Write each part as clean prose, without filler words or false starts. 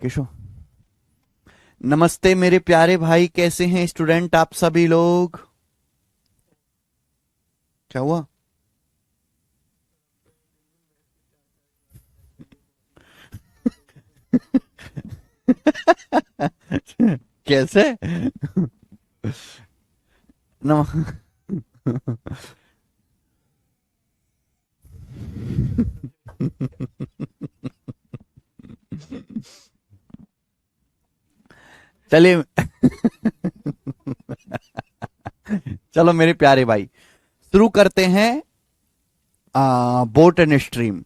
केशव, नमस्ते मेरे प्यारे भाई, कैसे हैं स्टूडेंट आप सभी लोग? क्या हुआ? कैसे? नम चलिए। चलो मेरे प्यारे भाई, शुरू करते हैं। Boat and stream.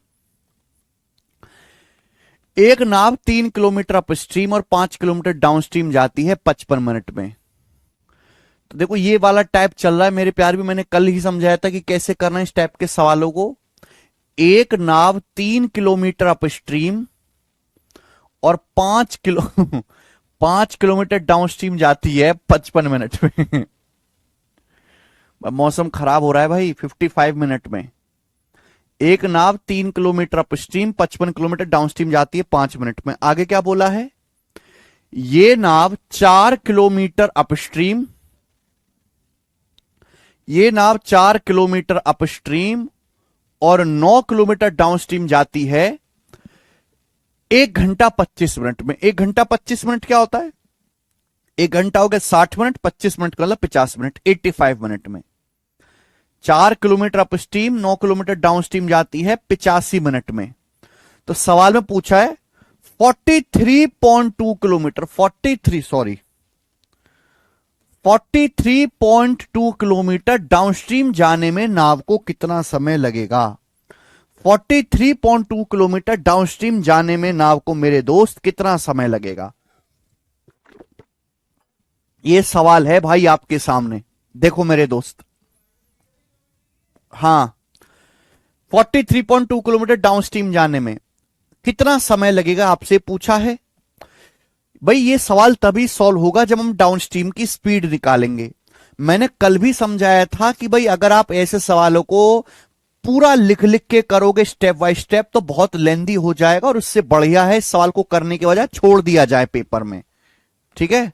एक नाव 3 किलोमीटर अपस्ट्रीम और 5 किलोमीटर डाउनस्ट्रीम जाती है 55 मिनट में। तो देखो, ये वाला टाइप चल रहा है मेरे प्यार भी। मैंने कल ही समझाया था कि कैसे करना है इस टाइप के सवालों को। एक नाव 3 किलोमीटर अपस्ट्रीम और 5 किलो 5 किलोमीटर डाउनस्ट्रीम जाती है 55 मिनट में। मौसम खराब हो रहा है भाई। 55 मिनट में एक नाव 3 किलोमीटर अपस्ट्रीम 55 किलोमीटर डाउनस्ट्रीम जाती है 5 मिनट में। आगे क्या बोला है? ये नाव 4 किलोमीटर अपस्ट्रीम, ये नाव 4 किलोमीटर अपस्ट्रीम और 9 किलोमीटर डाउनस्ट्रीम जाती है 1 घंटा 25 मिनट में। 1 घंटा 25 मिनट क्या होता है? 1 घंटा हो गया 60 मिनट, 25 मिनट का मतलब 50 मिनट, 85 मिनट में। 4 किलोमीटर अपस्ट्रीम 9 किलोमीटर डाउनस्ट्रीम जाती है 85 मिनट में। तो सवाल में पूछा है 43.2 किलोमीटर, 43.2 किलोमीटर डाउनस्ट्रीम जाने में नाव को कितना समय लगेगा? 43.2 किलोमीटर डाउनस्ट्रीम जाने में नाव को मेरे दोस्त कितना समय लगेगा? यह सवाल है भाई आपके सामने। देखो मेरे दोस्त, हाँ, 43.2 किलोमीटर डाउनस्ट्रीम जाने में कितना समय लगेगा आपसे पूछा है। भाई ये सवाल तभी सॉल्व होगा जब हम डाउनस्ट्रीम की स्पीड निकालेंगे। मैंने कल भी समझाया था कि भाई अगर आप ऐसे सवालों को पूरा लिख लिख के करोगे स्टेप बाय स्टेप तो बहुत लेंदी हो जाएगा, और उससे बढ़िया है इस सवाल को करने के बजाय छोड़ दिया जाए पेपर में। ठीक है?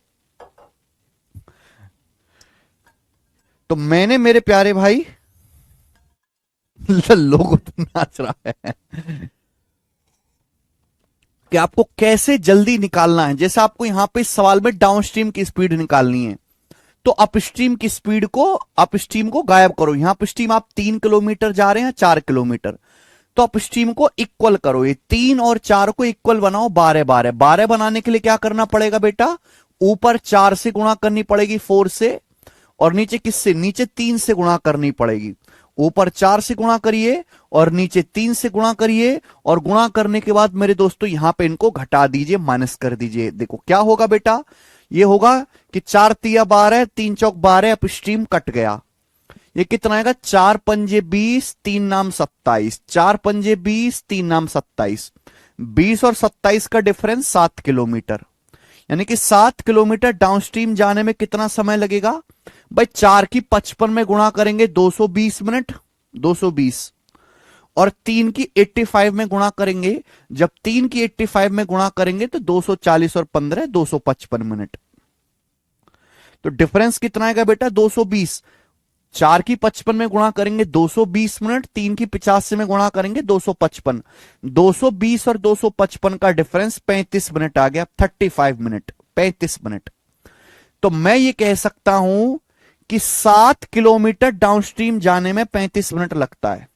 तो मैंने मेरे प्यारे भाई लोगों तो नाच रहा है कि आपको कैसे जल्दी निकालना है। जैसे आपको यहां पे इस सवाल में डाउनस्ट्रीम की स्पीड निकालनी है, तो अपस्ट्रीम की स्पीड को, अपस्ट्रीम को गायब करो। यहां अपस्ट्रीम आप 3 किलोमीटर जा रहे हैं, 4 किलोमीटर, तो अपस्ट्रीम को इक्वल करो। ये 3 और 4 को इक्वल बनाओ। 12 12 12 बनाने के लिए क्या करना पड़ेगा बेटा? ऊपर 4 से गुणा करनी पड़ेगी, 4 से, और नीचे किससे? नीचे 3 से गुणा करनी पड़ेगी। ऊपर 4 से गुणा करिए और नीचे 3 से गुणा करिए, और गुणा करने के बाद मेरे दोस्तों यहां पे इनको घटा दीजिए, माइनस कर दीजिए। देखो क्या होगा बेटा, ये होगा कि 4 तिया 12, 3 चौक 12, अपस्ट्रीम कट गया। ये कितना आएगा? 4 पंजे 20, 3 नाम 27। 4 पंजे 20, 3 नाम 27। 20 और 27 का डिफरेंस 7 किलोमीटर। यानी कि 7 किलोमीटर डाउनस्ट्रीम जाने में कितना समय लगेगा? भाई 4 की 55 में गुणा करेंगे 220 मिनट, 220, और 3 की 85 में गुणा करेंगे, जब 3 की 85 में गुणा करेंगे तो 240 और 15 255 मिनट। तो डिफरेंस कितना आएगा बेटा? 220। 4 की 55 में गुणा करेंगे 220 मिनट, 3 की 85 में गुणा करेंगे 255। 220 और 255 का डिफरेंस 35 मिनट आ गया। 35 मिनट, 35 मिनट। तो मैं ये कह सकता हूं कि 7 किलोमीटर डाउनस्ट्रीम जाने में 35 मिनट लगता है।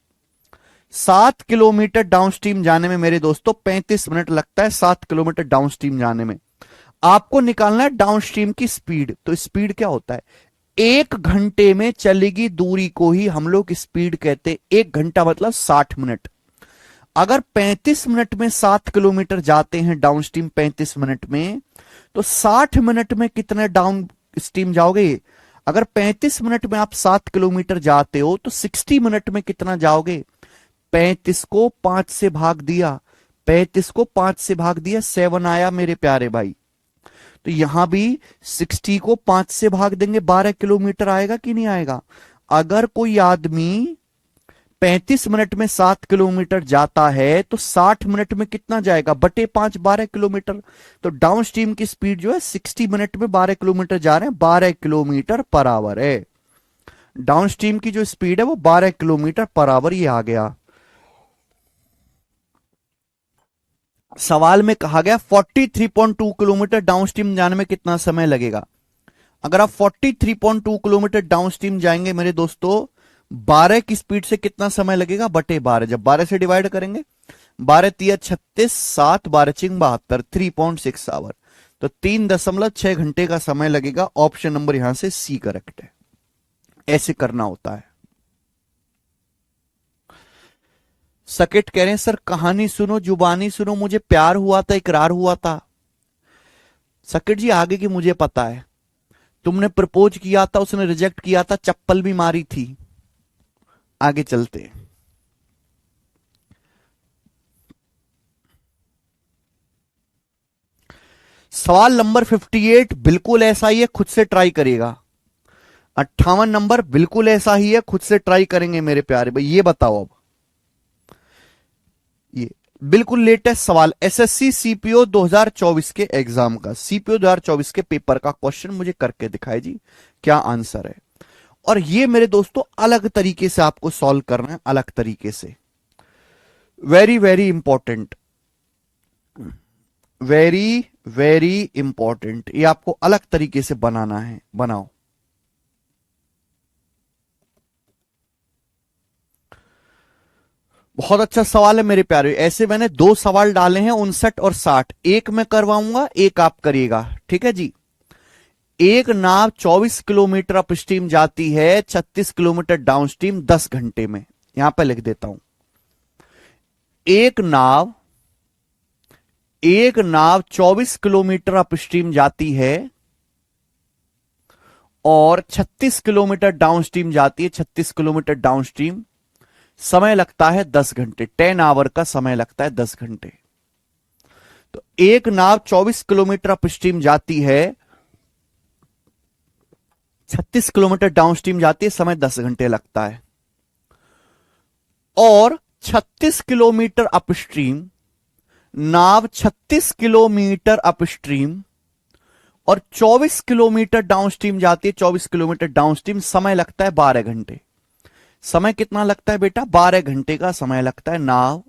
7 किलोमीटर डाउनस्ट्रीम जाने में मेरे दोस्तों 35 मिनट लगता है। 7 किलोमीटर डाउनस्ट्रीम जाने में आपको निकालना है डाउनस्ट्रीम की स्पीड। तो स्पीड क्या होता है? 1 घंटे में चलेगी दूरी को ही हम लोग स्पीड कहते। 1 घंटा मतलब 60 मिनट। अगर 35 मिनट में 7 किलोमीटर जाते हैं डाउनस्ट्रीम 35 मिनट में, तो 60 मिनट में कितने डाउन स्ट्रीम जाओगे? अगर 35 मिनट में आप 7 किलोमीटर जाते हो तो 60 मिनट में कितना जाओगे? 35 को 5 से भाग दिया, 35 को 5 से भाग दिया, 7 आया मेरे प्यारे भाई। तो यहां भी 60 को 5 से भाग देंगे, 12 किलोमीटर आएगा कि नहीं आएगा? अगर कोई आदमी 35 मिनट में 7 किलोमीटर जाता है तो 60 मिनट में कितना जाएगा, बटे 5, 12 किलोमीटर। तो डाउन स्ट्रीम की स्पीड जो है 60 मिनट में 12 किलोमीटर जा रहे हैं, 12 किलोमीटर पर आवर है। डाउन स्ट्रीम की जो स्पीड है वो 12 किलोमीटर पर आवर, ये आ गया। सवाल में कहा गया 43.2 किलोमीटर डाउनस्ट्रीम जाने में कितना समय लगेगा। अगर आप 43.2 किलोमीटर डाउनस्ट्रीम जाएंगे मेरे दोस्तों, 12 की स्पीड से कितना समय लगेगा, बटे 12। जब 12 से डिवाइड करेंगे, 12 तिया 36, 7 12 चिंग 72, 3.6 आवर। तो 3.6 घंटे का समय लगेगा। ऑप्शन नंबर यहां से सी करेक्ट है। ऐसे करना होता है। सकेट कह रहे हैं सर कहानी सुनो, जुबानी सुनो, मुझे प्यार हुआ था, इकरार हुआ था। सकेट जी आगे की मुझे पता है, तुमने प्रपोज किया था, उसने रिजेक्ट किया था, चप्पल भी मारी थी। आगे चलते। सवाल नंबर 58 बिल्कुल ऐसा ही है, खुद से ट्राई करिएगा। 58 नंबर बिल्कुल ऐसा ही है, खुद से ट्राई करेंगे मेरे प्यारे भाई। ये बताओ अब, ये बिल्कुल लेटेस्ट सवाल, एसएससी सीपीओ 2024 के एग्जाम का, सीपीओ 2024 के पेपर का क्वेश्चन मुझे करके दिखाए जी, क्या आंसर है। और ये मेरे दोस्तों अलग तरीके से आपको सॉल्व करना है, अलग तरीके से। Very very important, very very important, ये आपको अलग तरीके से बनाना है, बनाओ। बहुत अच्छा सवाल है मेरे प्यारे। ऐसे मैंने 2 सवाल डाले हैं, 59 और 60। एक मैं करवाऊंगा, एक आप करिएगा, ठीक है जी। एक नाव 24 किलोमीटर अपस्ट्रीम जाती है, 36 किलोमीटर डाउनस्ट्रीम 10 घंटे में। यहां पर लिख देता हूं, एक नाव 24 किलोमीटर अपस्ट्रीम जाती है और 36 किलोमीटर डाउनस्ट्रीम जाती है, 36 किलोमीटर डाउनस्ट्रीम। समय लगता है 10 घंटे, 10 आवर का समय लगता है 10 घंटे। तो एक नाव 24 किलोमीटर अपस्ट्रीम जाती है, 36 किलोमीटर डाउनस्ट्रीम जाती है, समय 10 घंटे लगता है। और 36 किलोमीटर अपस्ट्रीम, नाव 36 किलोमीटर अपस्ट्रीम और 24 किलोमीटर डाउनस्ट्रीम जाती है, 24 किलोमीटर डाउनस्ट्रीम, समय लगता है 12 घंटे। समय कितना लगता है बेटा, 12 घंटे का समय लगता है। नाव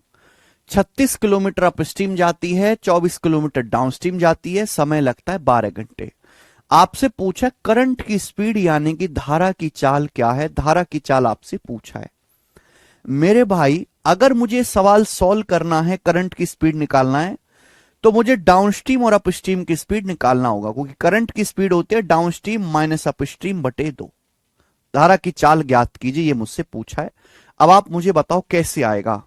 36 किलोमीटर अपस्ट्रीम जाती है, 24 किलोमीटर डाउनस्ट्रीम जाती है, समय लगता है 12 घंटे। आपसे पूछा करंट की स्पीड यानी कि धारा की चाल क्या है, धारा की चाल आपसे पूछा है मेरे भाई। अगर मुझे सवाल सॉल्व करना है, करंट की स्पीड निकालना है, तो मुझे डाउनस्ट्रीम और अपस्ट्रीम की स्पीड निकालना होगा, क्योंकि करंट की स्पीड होती है डाउनस्ट्रीम माइनस अपस्ट्रीम बटे 2। धारा की चाल ज्ञात कीजिए, ये मुझसे पूछा है। अब आप मुझे बताओ कैसे आएगा।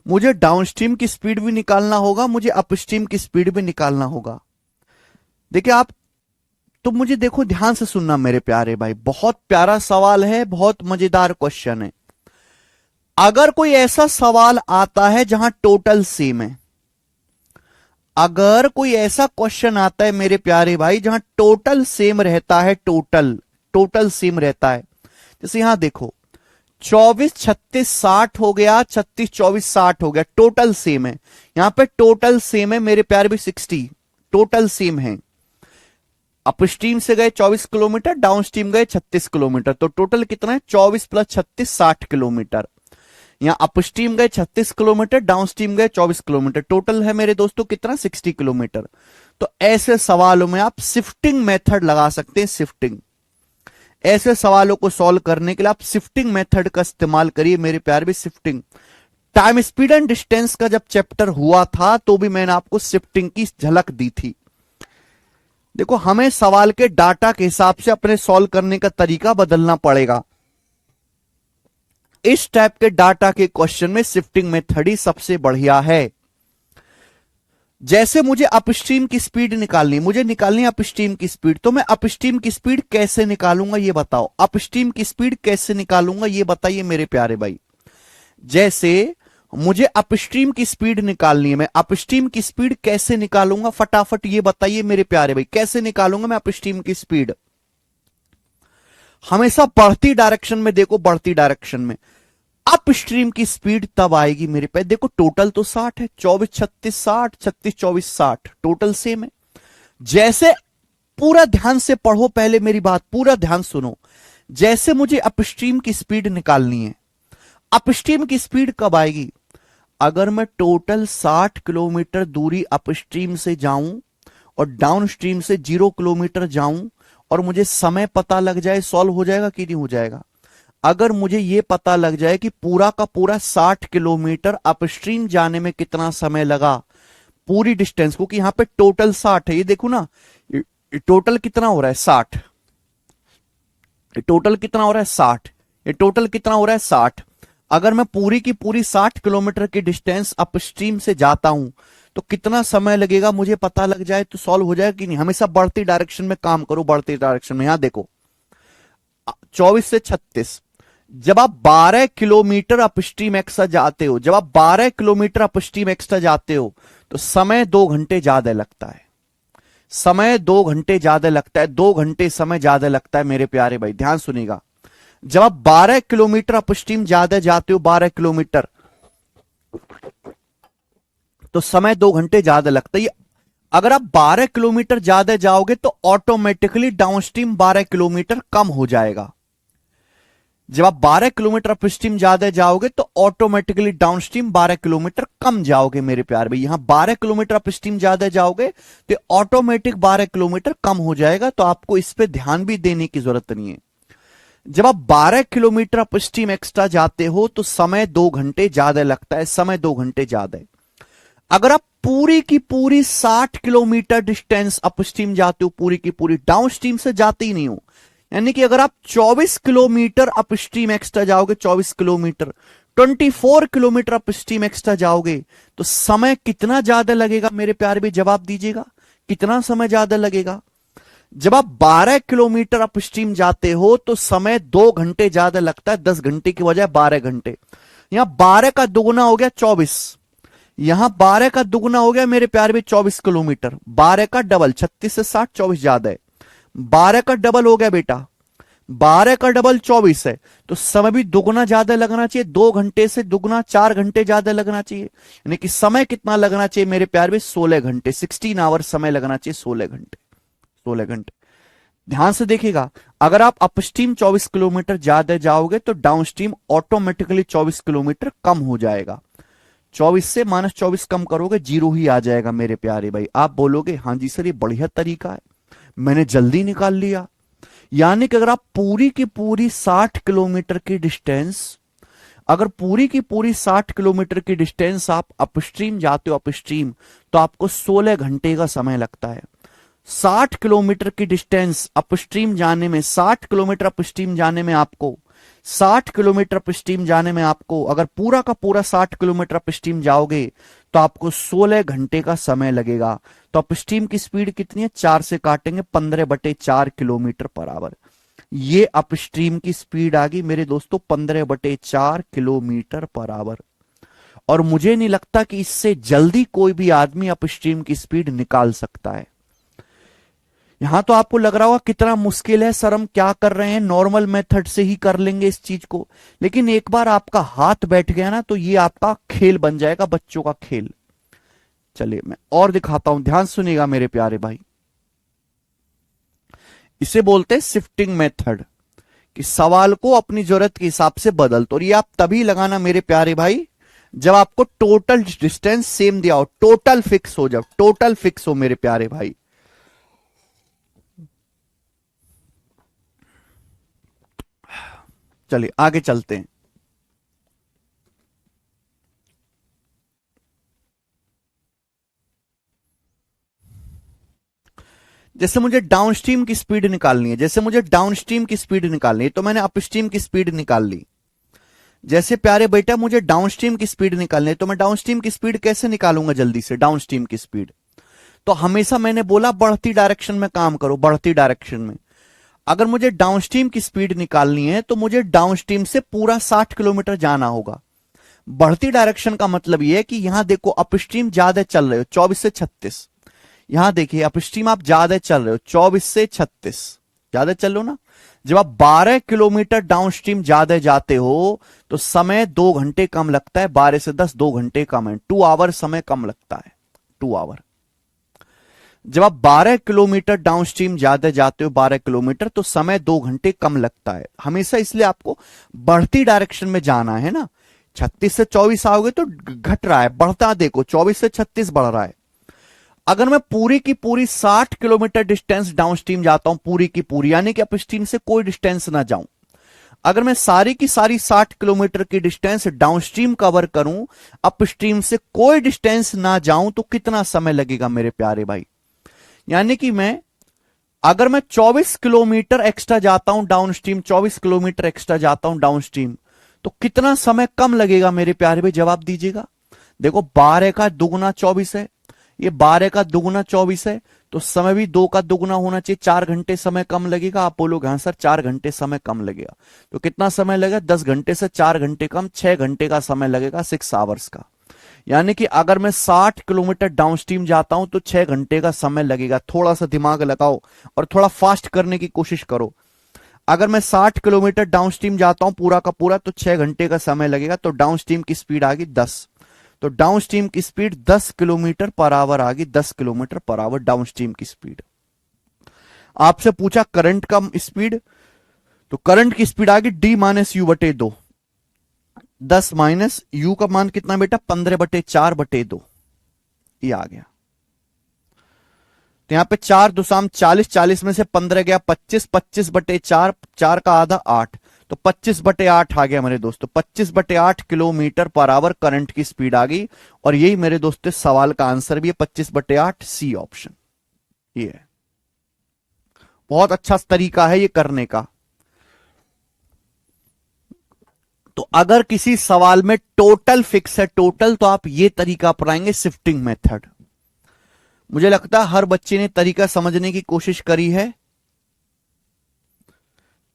मुझे डाउनस्ट्रीम की स्पीड भी निकालना होगा, मुझे अपस्ट्रीम की स्पीड भी निकालना होगा। देखिए आप, तो मुझे देखो ध्यान से सुनना मेरे प्यारे भाई, बहुत प्यारा सवाल है, बहुत मजेदार क्वेश्चन है। अगर कोई ऐसा सवाल आता है जहां टोटल सेम है, अगर कोई ऐसा क्वेश्चन आता है मेरे प्यारे भाई जहां टोटल सेम रहता है, टोटल सेम रहता है, जैसे यहां देखो 24 36 60 हो गया, 36 24 60 हो गया, टोटल सेम है। यहां पे टोटल सेम है मेरे प्यारे भाई, 60 टोटल सेम है। अपस्ट्रीम से गए 24 किलोमीटर, डाउनस्ट्रीम गए 36 किलोमीटर, तो टोटल कितना है, 24 प्लस 36 60 किलोमीटर। यहां अपस्ट्रीम गए 36 किलोमीटर, डाउनस्ट्रीम गए 24 किलोमीटर, टोटल है मेरे दोस्तों कितना, 60 किलोमीटर। तो ऐसे सवालों में आप शिफ्टिंग मेथड लगा सकते हैं, शिफ्टिंग। ऐसे सवालों को सॉल्व करने के लिए आप शिफ्टिंग मेथड का इस्तेमाल करिए मेरे प्यारे भी। Shifting, time speed and distance का जब चैप्टर हुआ था तो भी मैंने आपको शिफ्टिंग की झलक दी थी। देखो हमें सवाल के डाटा के हिसाब से अपने सॉल्व करने का तरीका बदलना पड़ेगा। इस टाइप के डाटा के क्वेश्चन में शिफ्टिंग मेथड ही सबसे बढ़िया है। जैसे मुझे अपस्ट्रीम की स्पीड निकालनी, मुझे निकालनी है अपस्ट्रीम की स्पीड, तो मैं अपस्ट्रीम की स्पीड कैसे निकालूंगा ये बताओ। अपस्ट्रीम की स्पीड कैसे निकालूंगा ये बताइए मेरे प्यारे भाई। जैसे मुझे अपस्ट्रीम की स्पीड निकालनी है। मैं अपस्ट्रीम की स्पीड कैसे निकालूंगा, फटाफट ये बताइए मेरे प्यारे भाई, कैसे निकालूंगा मैं अपस्ट्रीम की स्पीड? हमेशा बढ़ती डायरेक्शन में देखो, बढ़ती डायरेक्शन में अपस्ट्रीम की स्पीड तब आएगी मेरे पे। देखो टोटल तो 60 है, 24 36 60, 36 24 60, टोटल सेम है। जैसे पूरा ध्यान से पढ़ो, पहले मेरी बात पूरा ध्यान सुनो। जैसे मुझे अपस्ट्रीम की स्पीड निकालनी है, अपस्ट्रीम की स्पीड कब आएगी? अगर मैं टोटल 60 किलोमीटर दूरी अपस्ट्रीम से जाऊं और डाउनस्ट्रीम से 0 किलोमीटर जाऊं और मुझे समय पता लग जाए, सॉल्व हो जाएगा कि नहीं हो जाएगा? अगर मुझे यह पता लग जाए कि पूरा का पूरा 60 किलोमीटर अपस्ट्रीम जाने में कितना समय लगा, पूरी डिस्टेंस, क्योंकि यहां पे टोटल 60 है, ये देखो ना, टोटल कितना हो रहा है 60, टोटल कितना हो रहा है 60, ये टोटल कितना हो रहा है 60। अगर मैं पूरी की पूरी 60 किलोमीटर की डिस्टेंस अपस्ट्रीम से जाता हूं तो कितना समय लगेगा मुझे पता लग जाए तो सॉल्व हो जाएगा कि नहीं? हमेशा बढ़ती डायरेक्शन में काम करो, बढ़ती डायरेक्शन में। यहां देखो 24 से 36, जब आप 12 किलोमीटर अपस्ट्रीम एक्स्ट्रा जाते हो, जब आप 12 किलोमीटर अपस्ट्रीम एक्स्ट्रा जाते हो तो समय 2 घंटे ज्यादा लगता है, समय 2 घंटे ज्यादा लगता है, 2 घंटे समय ज्यादा लगता है मेरे प्यारे भाई, ध्यान सुनिएगा। जब आप 12 किलोमीटर अपस्ट्रीम ज्यादा जाते हो, 12 किलोमीटर, तो समय 2 घंटे ज्यादा लगता है। अगर आप 12 किलोमीटर ज्यादा जाओगे तो ऑटोमेटिकली डाउनस्ट्रीम 12 किलोमीटर कम हो जाएगा। जब आप 12 किलोमीटर अपस्ट्रीम ज्यादा जाओगे तो ऑटोमेटिकली डाउनस्ट्रीम 12 किलोमीटर कम जाओगे मेरे प्यार भाई। यहां 12 किलोमीटर अपस्ट्रीम ज्यादा जाओगे तो ऑटोमेटिक 12 किलोमीटर कम हो जाएगा, तो आपको इस पे ध्यान भी देने की जरूरत नहीं है। जब आप 12 किलोमीटर अपस्ट्रीम एक्स्ट्रा जाते हो तो समय 2 घंटे ज्यादा लगता है, समय 2 घंटे ज्यादा है। अगर आप पूरी की पूरी 60 किलोमीटर डिस्टेंस अपस्ट्रीम जाते हो, पूरी की पूरी, डाउनस्ट्रीम से जाते ही नहीं हो, यानी कि अगर आप 24 किलोमीटर अपस्ट्रीम एक्स्ट्रा जाओगे, 24 किलोमीटर, 24 किलोमीटर अपस्ट्रीम एक्स्ट्रा जाओगे तो समय कितना ज्यादा लगेगा मेरे प्यारे भी? जवाब दीजिएगा, कितना समय ज्यादा लगेगा? जब आप 12 किलोमीटर अपस्ट्रीम जाते हो तो समय 2 घंटे ज्यादा लगता है, 10 घंटे की बजाय 12 घंटे। यहां 12 का दुगुना हो गया 24, यहां 12 का दुगुना हो गया मेरे प्यारे भी 24 किलोमीटर, 12 का डबल, 36 से 60, 24 ज्यादा है, 12 का डबल हो गया बेटा, 12 का डबल 24 है, तो समय भी दुगुना ज्यादा लगना चाहिए, 2 घंटे से दुगुना 4 घंटे ज्यादा लगना चाहिए। यानी कि समय कितना लगना चाहिए मेरे प्यार में? 16 घंटे, 16 आवर समय लगना चाहिए, 16 घंटे, 16 घंटे। ध्यान से देखिएगा, अगर आप अपस्ट्रीम 24 किलोमीटर ज्यादा जाओगे तो डाउनस्ट्रीम ऑटोमेटिकली 24 किलोमीटर कम हो जाएगा। 24 से -24 कम करोगे, 0 ही आ जाएगा मेरे प्यारे भाई। आप बोलोगे हाँ जी सर ये बढ़िया तरीका है, मैंने जल्दी निकाल लिया। यानी कि अगर आप पूरी की पूरी 60 किलोमीटर की डिस्टेंस, अगर पूरी की पूरी 60 किलोमीटर की डिस्टेंस आप अपस्ट्रीम जाते हो, अपस्ट्रीम, तो आपको 16 घंटे का समय लगता है। 60 किलोमीटर की डिस्टेंस अपस्ट्रीम जाने में, 60 किलोमीटर अपस्ट्रीम जाने में आपको, 60 किलोमीटर अपस्ट्रीम जाने में आपको, अगर पूरा का पूरा 60 किलोमीटर अपस्ट्रीम जाओगे तो आपको 16 घंटे का समय लगेगा। तो अपस्ट्रीम की स्पीड कितनी है? 4 से काटेंगे, 15/4 किलोमीटर पर आवर। ये अपस्ट्रीम की स्पीड आ गई मेरे दोस्तों, 15/4 किलोमीटर पर आवर। और मुझे नहीं लगता कि इससे जल्दी कोई भी आदमी अपस्ट्रीम की स्पीड निकाल सकता है। यहां तो आपको लग रहा होगा कितना मुश्किल है सर, हम क्या कर रहे हैं, नॉर्मल मेथड से ही कर लेंगे इस चीज को। लेकिन एक बार आपका हाथ बैठ गया ना तो ये आपका खेल बन जाएगा, बच्चों का खेल। चलिए मैं और दिखाता हूं, ध्यान सुनिएगा मेरे प्यारे भाई। इसे बोलते हैं शिफ्टिंग मेथड, कि सवाल को अपनी जरूरत के हिसाब से बदल। तो ये आप तभी लगाना मेरे प्यारे भाई जब आपको टोटल डिस्टेंस सेम दिया हो, टोटल फिक्स हो, जब टोटल फिक्स हो मेरे प्यारे भाई। चलिए आगे चलते हैं। जैसे मुझे डाउनस्ट्रीम की स्पीड निकालनी है, जैसे मुझे डाउनस्ट्रीम की स्पीड निकालनी है तो मैंने अपस्ट्रीम की स्पीड निकाल ली। जैसे प्यारे बेटा मुझे डाउनस्ट्रीम की स्पीड निकालनी है तो मैं डाउनस्ट्रीम की स्पीड कैसे निकालूंगा जल्दी से? डाउनस्ट्रीम की स्पीड तो हमेशा मैंने बोला बढ़ती डायरेक्शन में काम करो, बढ़ती डायरेक्शन में। अगर मुझे डाउनस्ट्रीम की स्पीड निकालनी है तो मुझे डाउनस्ट्रीम से पूरा 60 किलोमीटर जाना होगा। बढ़ती डायरेक्शन का मतलब यह है कि यहां देखो अपस्ट्रीम ज्यादा चल रहे हो 24 से 36, यहां देखिए अपस्ट्रीम आप ज्यादा चल रहे हो 24 से 36, ज्यादा चल रहे हो ना। जब आप 12 किलोमीटर डाउनस्ट्रीम ज्यादा जाते हो तो समय 2 घंटे कम लगता है, 12 से 10 2 घंटे कम है, 2 आवर समय कम लगता है, 2 आवर। जब आप 12 किलोमीटर डाउनस्ट्रीम ज्यादा जाते हो 12 किलोमीटर तो समय 2 घंटे कम लगता है हमेशा, इसलिए आपको बढ़ती डायरेक्शन में जाना है ना। 36 से 24 आओगे तो घट रहा है, बढ़ता देखो 24 से 36 बढ़ रहा है। अगर मैं पूरी की पूरी 60 किलोमीटर डिस्टेंस डाउनस्ट्रीम जाता हूं, पूरी की पूरी यानी कि अपस्ट्रीम से कोई डिस्टेंस ना जाऊं, अगर मैं सारी की सारी 60 किलोमीटर की डिस्टेंस डाउनस्ट्रीम कवर करूं, अपस्ट्रीम से कोई डिस्टेंस ना जाऊं, तो कितना समय लगेगा मेरे प्यारे भाई। यानी कि अगर मैं 24 किलोमीटर एक्स्ट्रा जाता हूं डाउनस्ट्रीम, 24 किलोमीटर एक्स्ट्रा जाता हूं डाउनस्ट्रीम, तो कितना समय कम लगेगा मेरे प्यारे भाई, जवाब दीजिएगा। देखो 12 का दुगुना 24 है, ये 12 का दुगुना 24 है, तो समय भी 2 का दुगुना होना चाहिए, 4 घंटे समय कम लगेगा। आप बोलोगे हाँ सर 4 घंटे समय कम लगेगा, तो कितना समय लगेगा, 10 घंटे से 4 घंटे कम, 6 घंटे का समय लगेगा, 6 आवर्स का। यानी कि अगर मैं 60 किलोमीटर डाउनस्ट्रीम जाता हूं तो 6 घंटे का समय लगेगा। थोड़ा सा दिमाग लगाओ और थोड़ा फास्ट करने की कोशिश करो। अगर मैं 60 किलोमीटर डाउनस्ट्रीम जाता हूं पूरा का पूरा तो 6 घंटे का समय लगेगा, तो डाउनस्ट्रीम की स्पीड आ गई 10, तो डाउनस्ट्रीम की स्पीड 10 किलोमीटर पर आवर आ गई, 10 किलोमीटर पर आवर डाउनस्ट्रीम की स्पीड। आपसे पूछा करंट का स्पीड, तो करंट की स्पीड आ गई D-U/2, 10 माइनस यू का मान कितना बेटा 15/4/2, ये आ गया। तो यहां पे 4 दुसाम 40, 40 में से 15 गया 25, 25/4, 4 का आधा 8, तो 25/8 आ गया मेरे दोस्तों, 25/8 किलोमीटर पर आवर करंट की स्पीड आ गई। और यही मेरे दोस्तों सवाल का आंसर भी है 25/8, सी ऑप्शन। ये है, बहुत अच्छा तरीका है ये करने का। तो अगर किसी सवाल में टोटल फिक्स है, टोटल, तो आप ये तरीका अपनाएंगे शिफ्टिंग मेथड। मुझे लगता है हर बच्चे ने तरीका समझने की कोशिश करी है।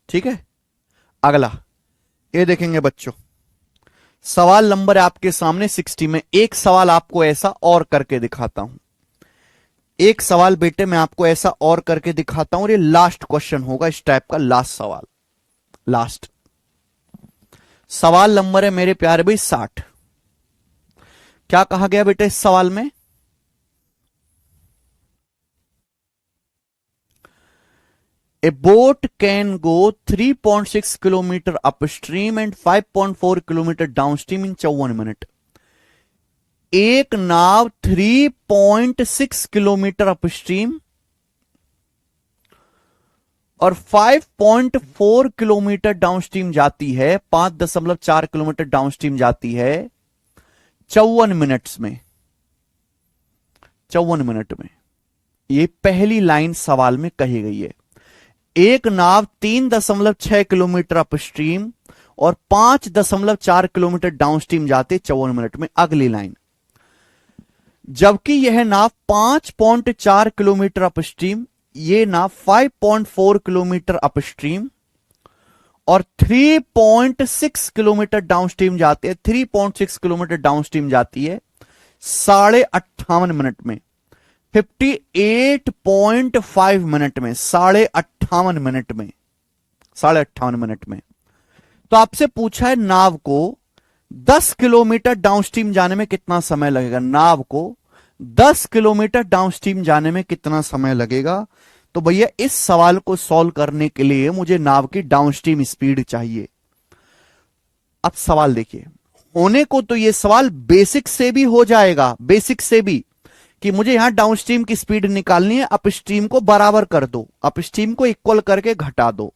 ठीक है, अगला ये देखेंगे बच्चों, सवाल नंबर आपके सामने 60 में। एक सवाल आपको ऐसा और करके दिखाता हूं, एक सवाल बेटे मैं आपको ऐसा और करके दिखाता हूं, और ये लास्ट क्वेश्चन होगा इस टाइप का, लास्ट सवाल, लास्ट सवाल नंबर है मेरे प्यारे भाई 60। क्या कहा गया बेटे इस सवाल में, A boat can go 3.6 kilometer upstream and 5.4 kilometer downstream in 54 minute. एक नाव 3.6 किलोमीटर अपस्ट्रीम और 5.4 किलोमीटर डाउनस्ट्रीम जाती है, 5.4 किलोमीटर डाउनस्ट्रीम जाती है 54 मिनट्स में, 54 मिनट में। ये पहली लाइन सवाल में कही गई है। एक नाव 3.6 किलोमीटर अपस्ट्रीम और 5.4 किलोमीटर डाउनस्ट्रीम जाते 54 मिनट में। अगली लाइन, जबकि यह नाव 5.4 किलोमीटर अपस्ट्रीम, ये नाव 5.4 किलोमीटर अपस्ट्रीम और 3.6 किलोमीटर डाउनस्ट्रीम जाती है, 3.6 किलोमीटर डाउनस्ट्रीम जाती है 58.5 मिनट में, 58.5 मिनट में, 58.5 मिनट में, 58.5 मिनट में। तो आपसे पूछा है नाव को 10 किलोमीटर डाउनस्ट्रीम जाने में कितना समय लगेगा, नाव को 10 किलोमीटर डाउनस्ट्रीम जाने में कितना समय लगेगा। तो भैया इस सवाल को सॉल्व करने के लिए मुझे नाव की डाउनस्ट्रीम स्पीड चाहिए। अब सवाल देखिए, होने को तो यह सवाल बेसिक से भी हो जाएगा, बेसिक से भी, कि मुझे यहां डाउनस्ट्रीम की स्पीड निकालनी है, अपस्ट्रीम को बराबर कर दो, अपस्ट्रीम को इक्वल करके घटा दो,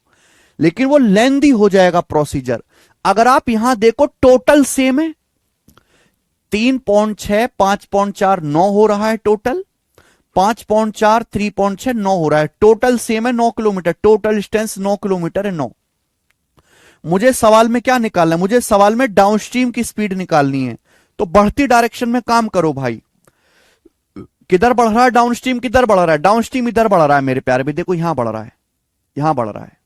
लेकिन वो लेंदी हो जाएगा प्रोसीजर। अगर आप यहां देखो टोटल सेम है, 3.6 5.4 9 हो रहा है टोटल, 5.4 3.6 9 हो रहा है, टोटल सेम है 9 किलोमीटर, टोटल डिस्टेंस 9 किलोमीटर है 9। मुझे सवाल में क्या निकालना है, मुझे सवाल में डाउनस्ट्रीम की स्पीड निकालनी है। तो बढ़ती डायरेक्शन में काम करो भाई, किधर बढ़ रहा है डाउनस्ट्रीम, किधर बढ़ रहा है डाउनस्ट्रीम, इधर बढ़ रहा है मेरे प्यारे भी, देखो यहां बढ़ रहा है, यहां बढ़ रहा है।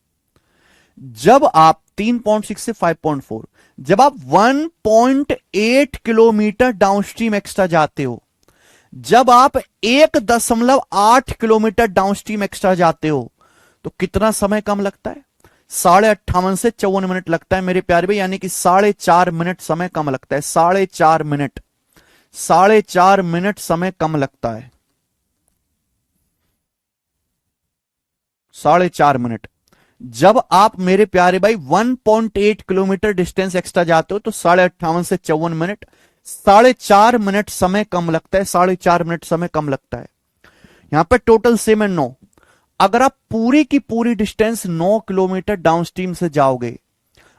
जब आप 3.6 से 5.4। जब आप 1.8 किलोमीटर डाउनस्ट्रीम एक्स्ट्रा जाते हो, जब आप 1.8 किलोमीटर डाउनस्ट्रीम एक्स्ट्रा जाते हो, तो कितना समय कम लगता है? 58.5 से 54 मिनट लगता है मेरे प्यारे भाई, यानी कि 4.5 मिनट समय कम लगता है। 4.5 मिनट, 4.5 मिनट समय कम लगता है। 4.5 मिनट। जब आप मेरे प्यारे भाई 1.8 किलोमीटर डिस्टेंस एक्स्ट्रा जाते हो तो 58.5 से 54 मिनट, 4.5 मिनट समय कम लगता है। 4.5 मिनट समय कम लगता है। यहां पर टोटल सेम है 9। अगर आप पूरी की पूरी डिस्टेंस 9 किलोमीटर डाउनस्ट्रीम से जाओगे,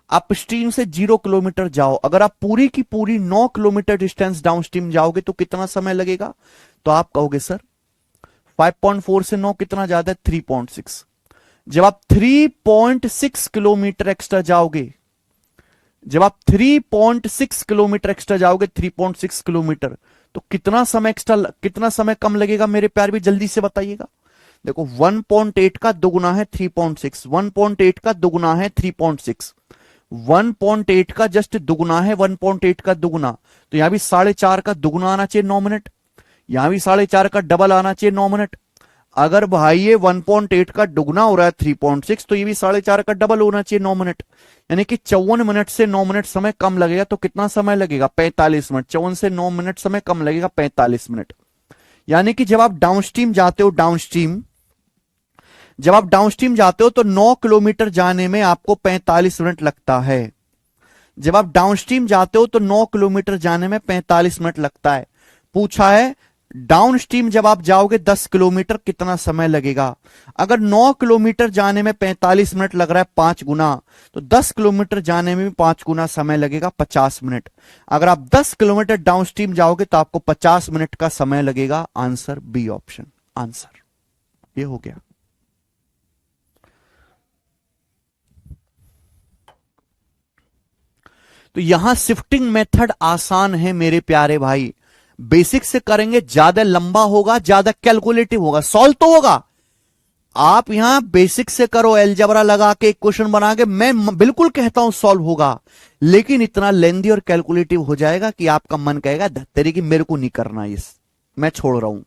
अपस्ट्रीम से 0 किलोमीटर जाओ, अगर आप पूरी की पूरी 9 किलोमीटर डिस्टेंस डाउनस्ट्रीम जाओगे तो कितना समय लगेगा? तो आप कहोगे सर 5.4 से 9 कितना ज्यादा है? 3.6। जब आप 3.6 किलोमीटर एक्स्ट्रा जाओगे, जब आप 3.6 किलोमीटर एक्स्ट्रा जाओगे, 3.6 किलोमीटर, तो कितना समय एक्स्ट्रा, कितना समय कम लगेगा मेरे प्यार भी? जल्दी से बताइएगा। देखो 1.8 का दुगुना है 3.6, 1.8 का दुगुना है 3.6, 1.8 का जस्ट दुगुना है 1.8 का दुगुना, तो यहां भी 4.5 का दुगुना आना चाहिए 9 मिनट, यहां भी 4.5 का डबल आना चाहिए 9 मिनट। अगर भाई ये 1.8 का दुगुना हो रहा है 3.6, तो ये भी 4.5 का डबल होना चाहिए 9 मिनट, यानी कि 54 मिनट से 9 मिनट समय कम लगेगा। तो कितना समय लगेगा? 45 मिनट। 54 से 9 मिनट समय कम लगेगा, 45 मिनट। यानी कि जब आप डाउनस्ट्रीम जाते हो, जब आप डाउनस्ट्रीम जाते हो तो 9 किलोमीटर जाने में आपको 45 मिनट लगता है। जब आप डाउनस्ट्रीम जाते हो तो 9 किलोमीटर जाने में 45 मिनट लगता है। पूछा है डाउनस्ट्रीम जब आप जाओगे 10 किलोमीटर कितना समय लगेगा? अगर 9 किलोमीटर जाने में 45 मिनट लग रहा है 5 गुना, तो 10 किलोमीटर जाने में भी 5 गुना समय लगेगा, 50 मिनट। अगर आप 10 किलोमीटर डाउनस्ट्रीम जाओगे तो आपको 50 मिनट का समय लगेगा। आंसर बी ऑप्शन, आंसर ये हो गया। तो यहां शिफ्टिंग मेथड आसान है मेरे प्यारे भाई। बेसिक से करेंगे ज्यादा लंबा होगा, ज्यादा कैलकुलेटिव होगा, सॉल्व तो होगा। आप यहां बेसिक से करो, एलजबरा लगा के एक क्वेश्चन बना के, मैं बिल्कुल कहता हूं सॉल्व होगा, लेकिन इतना लेंदी और कैलकुलेटिव हो जाएगा कि आपका मन कहेगा तेरे की मेरे को नहीं करना, इस मैं छोड़ रहा हूं।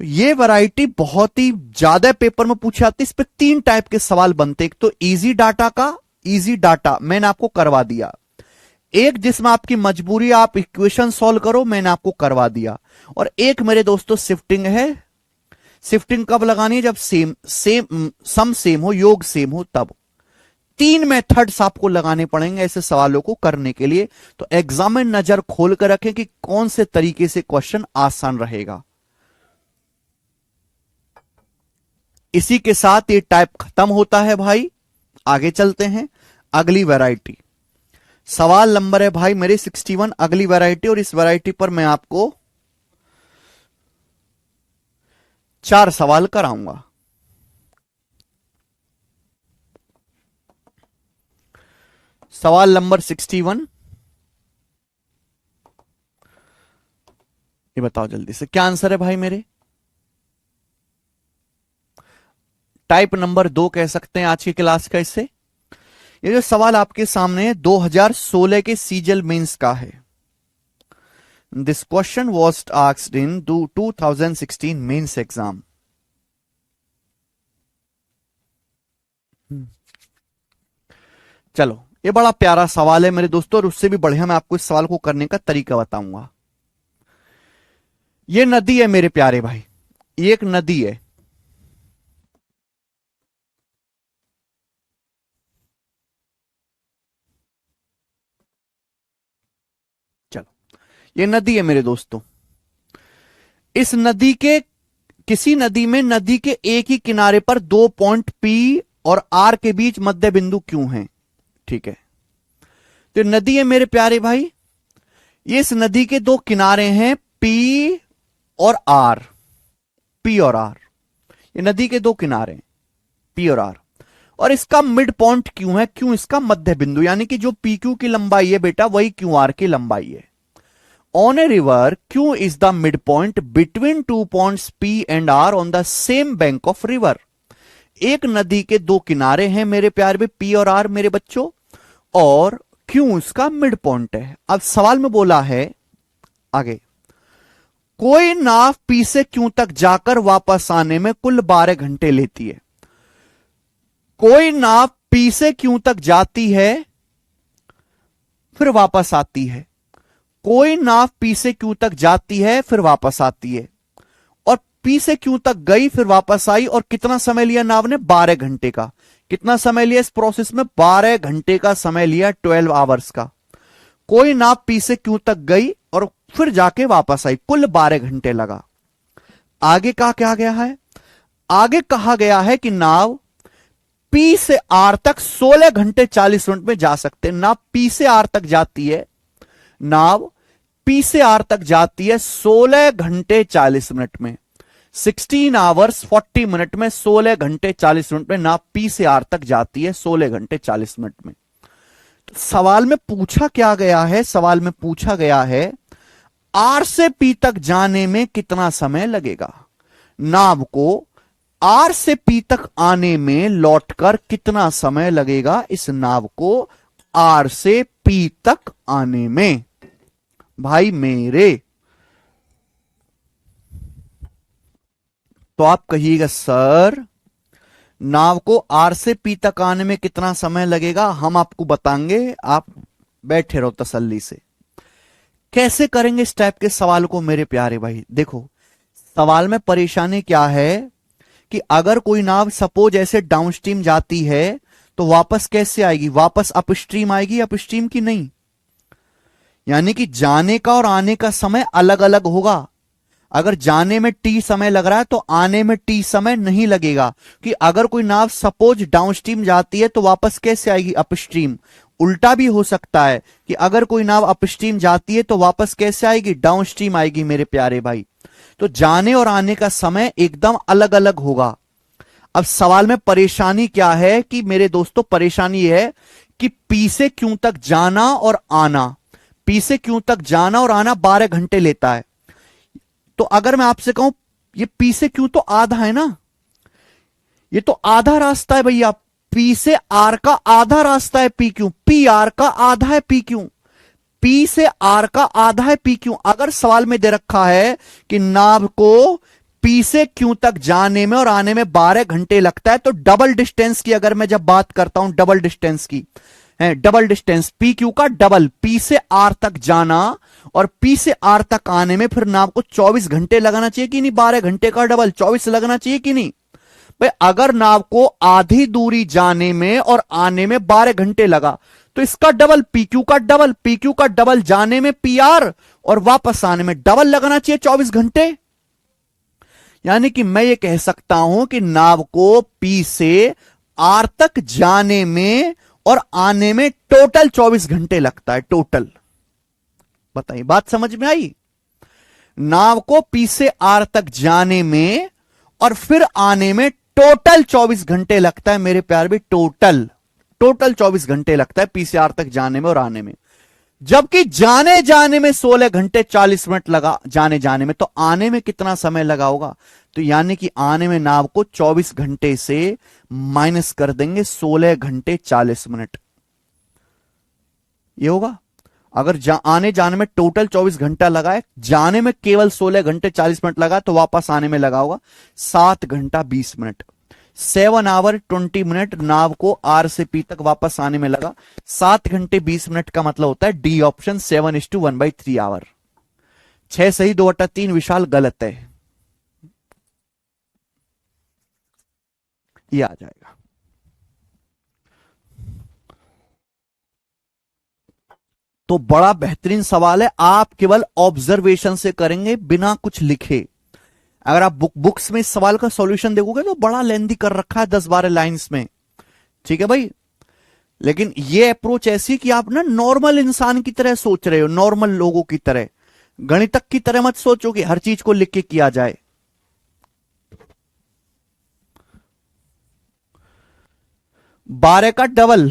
तो ये वैरायटी बहुत ही ज्यादा पेपर में पूछी जाती है। इस पे 3 टाइप के सवाल बनते, एक तो इजी डाटा का, इजी डाटा मैंने आपको करवा दिया, एक जिसमें आपकी मजबूरी आप इक्वेशन सॉल्व करो, मैंने आपको करवा दिया, और एक मेरे दोस्तों शिफ्टिंग है। शिफ्टिंग कब लगानी है? जब सम सेम हो, योग सेम हो, तब। 3 मेथड्स आपको लगाने पड़ेंगे ऐसे सवालों को करने के लिए। तो एग्जाम में नजर खोल कर रखें कि कौन से तरीके से क्वेश्चन आसान रहेगा। इसी के साथ ये टाइप खत्म होता है भाई। आगे चलते हैं, अगली वैरायटी। सवाल नंबर है भाई मेरे 61, अगली वैरायटी, और इस वैरायटी पर मैं आपको 4 सवाल कराऊंगा। सवाल नंबर 61, ये बताओ जल्दी से क्या आंसर है भाई मेरे? टाइप नंबर 2 कह सकते हैं आज की क्लास का। इससे ये जो सवाल आपके सामने है 2016 के सीजल मेंस का है। This question was asked in 2016 mains exam. चलो, ये बड़ा प्यारा सवाल है मेरे दोस्तों, और उससे भी बढ़िया मैं आपको इस सवाल को करने का तरीका बताऊंगा। ये नदी है मेरे प्यारे भाई, ये एक नदी है। चलो, ये नदी है मेरे दोस्तों। इस नदी के, किसी नदी में नदी के एक ही किनारे पर 2 पॉइंट पी और आर के बीच मध्य बिंदु क्यों है? ठीक है, तो नदी है मेरे प्यारे भाई, ये इस नदी के 2 किनारे हैं पी और आर, पी और आर, ये नदी के 2 किनारे पी और आर, और इसका मिड पॉइंट क्यों है? क्यों इसका मध्य बिंदु, यानी कि जो पी क्यू की लंबाई है बेटा वही क्यू आर की लंबाई है। On a river Q is the mid point between 2 points P and R on the same bank of river. एक नदी के दो किनारे हैं मेरे प्यार में, पी और आर मेरे बच्चों, और क्यू इसका मिड पॉइंट है। अब सवाल में बोला है आगे, कोई नाव पी से क्यू तक जाकर वापस आने में कुल 12 घंटे लेती है। कोई नाव पी से क्यू तक जाती है फिर वापस आती है, कोई नाव पी से क्यू तक जाती है फिर वापस आती है, और पी से क्यू तक गई फिर वापस आई, और कितना समय लिया नाव ने? 12 घंटे का। कितना समय लिया इस प्रोसेस में? 12 घंटे का समय लिया, 12 आवर्स का। कोई नाव पी से क्यू तक गई और फिर जाके वापस आई, कुल 12 घंटे लगा। आगे क्या गया है? आगे कहा गया है कि नाव पी से आर तक 16 घंटे 40 मिनट में जा सकते हैं। नाव पी से आर तक जाती है, नाव पी से आर तक जाती है 16 घंटे 40 मिनट में, 16 आवर्स 40 मिनट में, 16 घंटे 40 मिनट में नाव पी से आर तक जाती है, 16 घंटे 40 मिनट में। तो सवाल में पूछा क्या गया है? सवाल में पूछा गया है आर से पी तक जाने में कितना समय लगेगा, नाव को आर से पी तक आने में लौटकर कितना समय लगेगा, इस नाव को आर से पी तक आने में। भाई मेरे, तो आप कहिएगा सर नाव को आर से पी तक आने में कितना समय लगेगा, हम आपको बताएंगे, आप बैठे रहो तसल्ली से। कैसे करेंगे इस टाइप के सवाल को मेरे प्यारे भाई? देखो सवाल में परेशानी क्या है कि अगर कोई नाव सपोज ऐसे डाउनस्ट्रीम जाती है तो वापस कैसे आएगी? वापस अपस्ट्रीम आएगी, अपस्ट्रीम की नहीं। यानी कि जाने का और आने का समय अलग अलग होगा। अगर जाने में टी समय लग रहा है तो आने में टी समय नहीं लगेगा, कि अगर कोई नाव सपोज डाउनस्ट्रीम जाती है तो वापस कैसे आएगी? अपस्ट्रीम। उल्टा भी हो सकता है कि अगर कोई नाव अपस्ट्रीम जाती है तो वापस कैसे आएगी? डाउनस्ट्रीम आएगी मेरे प्यारे भाई। तो जाने और आने का समय एकदम अलग अलग होगा। अब सवाल में परेशानी क्या है कि मेरे दोस्तों, परेशानी है कि पी से क्यू तक जाना और आना, पी से क्यू तक जाना और आना 12 घंटे लेता है। तो अगर मैं आपसे कहूं ये पी से क्यू तो आधा है ना, ये तो आधा रास्ता है भैया। पी से आर का आधा रास्ता है पी क्यू, पी आर का आधा है पी क्यू, पी से आर का आधा है पी क्यू। अगर सवाल में दे रखा है कि नाव को पी से क्यू तक जाने में और आने में 12 घंटे लगता है, तो डबल डिस्टेंस की अगर मैं जब बात करता हूं, डबल डिस्टेंस की है, डबल डिस्टेंस पी क्यू का डबल, पी से आर तक जाना और पी से आर तक आने में फिर नाव को 24 घंटे लगाना चाहिए कि नहीं? 12 घंटे का डबल 24 लगना चाहिए कि नहीं भाई? अगर नाव को आधी दूरी जाने में और आने में 12 घंटे लगा तो इसका डबल, पी क्यू का डबल, पी क्यू का डबल जाने में पी आर और वापस आने में डबल लगना चाहिए 24 घंटे। यानी कि मैं ये कह सकता हूं कि नाव को पी से आर तक जाने में और आने में टोटल 24 घंटे लगता है, टोटल। बताइए बात समझ में आई? नाव को पी से आर तक जाने में और फिर आने में टोटल 24 घंटे लगता है मेरे प्यार भी, टोटल 24 घंटे लगता है पी से आर तक जाने में और आने में। जबकि जाने में 16 घंटे 40 मिनट लगा जाने में, तो आने में कितना समय लगा होगा? तो यानी कि आने में नाव को 24 घंटे से माइनस कर देंगे 16 घंटे 40 मिनट, ये होगा। अगर आने जाने में टोटल 24 घंटा लगा है, जाने में केवल 16 घंटे 40 मिनट लगा, तो वापस आने में लगा होगा 7 घंटा 20 मिनट, 7 आवर 20 मिनट नाव को आर से पी तक वापस आने में लगा। 7 घंटे 20 मिनट का मतलब होता है डी ऑप्शन 7:1/3 आवर। 6 सही 2/3 विशाल गलत है, ये आ जाएगा। तो बड़ा बेहतरीन सवाल है, आप केवल ऑब्जर्वेशन से करेंगे बिना कुछ लिखे। अगर आप बुक्स में इस सवाल का सॉल्यूशन देखोगे तो बड़ा लेंदी कर रखा है 10-12 लाइंस में, ठीक है भाई। लेकिन ये अप्रोच ऐसी कि आप ना नॉर्मल इंसान की तरह सोच रहे हो, नॉर्मल लोगों की तरह, गणितक की तरह मत सोचो कि हर चीज को लिख के किया जाए। बारह का डबल,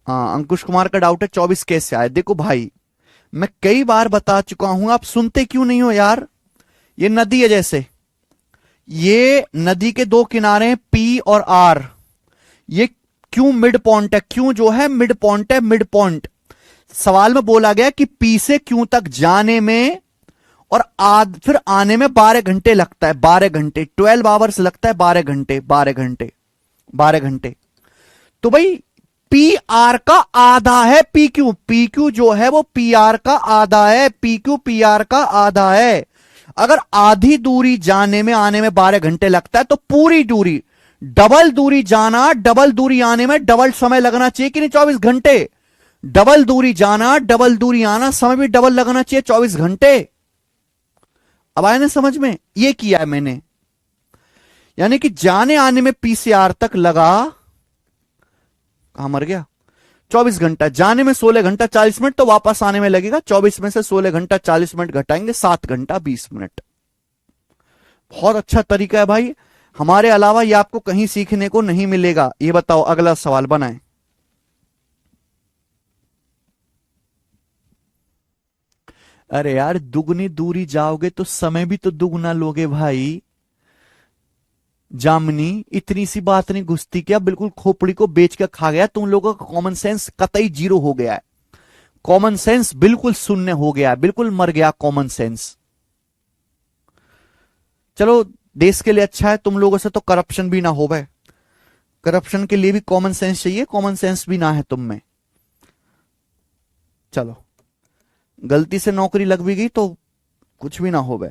हाँ अंकुश कुमार का डाउट है 24 कैसे आए। देखो भाई मैं कई बार बता चुका हूं, आप सुनते क्यों नहीं हो यार। ये नदी है, जैसे ये नदी के दो किनारे हैं पी और आर। ये क्यों मिड पॉइंट है, क्यों जो है मिड पॉइंट है, मिड पॉइंट। सवाल में बोला गया कि पी से क्यों तक जाने में और फिर आने में 12 घंटे लगता है, 12 घंटे, 12 आवर्स लगता है, 12 घंटे, 12 घंटे, 12 घंटे। तो भाई पी आर का आधा है पी क्यू, पी क्यू जो है वो पी आर का आधा है, पी क्यू पी आर का आधा है। अगर आधी दूरी जाने में आने में 12 घंटे लगता है तो पूरी दूरी, डबल दूरी जाना डबल दूरी आने में डबल समय लगना चाहिए कि नहीं, 24 घंटे। डबल दूरी जाना डबल दूरी आना, समय भी डबल लगना चाहिए, 24 घंटे। अब आए ना समझ में, ये किया है मैंने। यानी कि जाने आने में पी से आर तक लगा, कहां मर गया, 24 घंटा। जाने में 16 घंटा 40 मिनट, तो वापस आने में लगेगा 24 में से 16 घंटा 40 मिनट घटाएंगे 7 घंटा 20 मिनट। बहुत अच्छा तरीका है भाई, हमारे अलावा ये आपको कहीं सीखने को नहीं मिलेगा। ये बताओ, अगला सवाल बनाएं। अरे यार, दुगनी दूरी जाओगे तो समय भी तो दुगना लोगे भाई। जामनी, इतनी सी बात नहीं घुसती क्या, बिल्कुल खोपड़ी को बेच कर खा गया। तुम लोगों का कॉमन सेंस कतई जीरो हो गया है, कॉमन सेंस बिल्कुल शून्य हो गया, बिल्कुल मर गया कॉमन सेंस। चलो, देश के लिए अच्छा है, तुम लोगों से तो करप्शन भी ना हो भाई। करप्शन के लिए भी कॉमन सेंस चाहिए, कॉमन सेंस भी ना है तुम में। चलो, गलती से नौकरी लग भी गई तो कुछ भी ना हो भाई।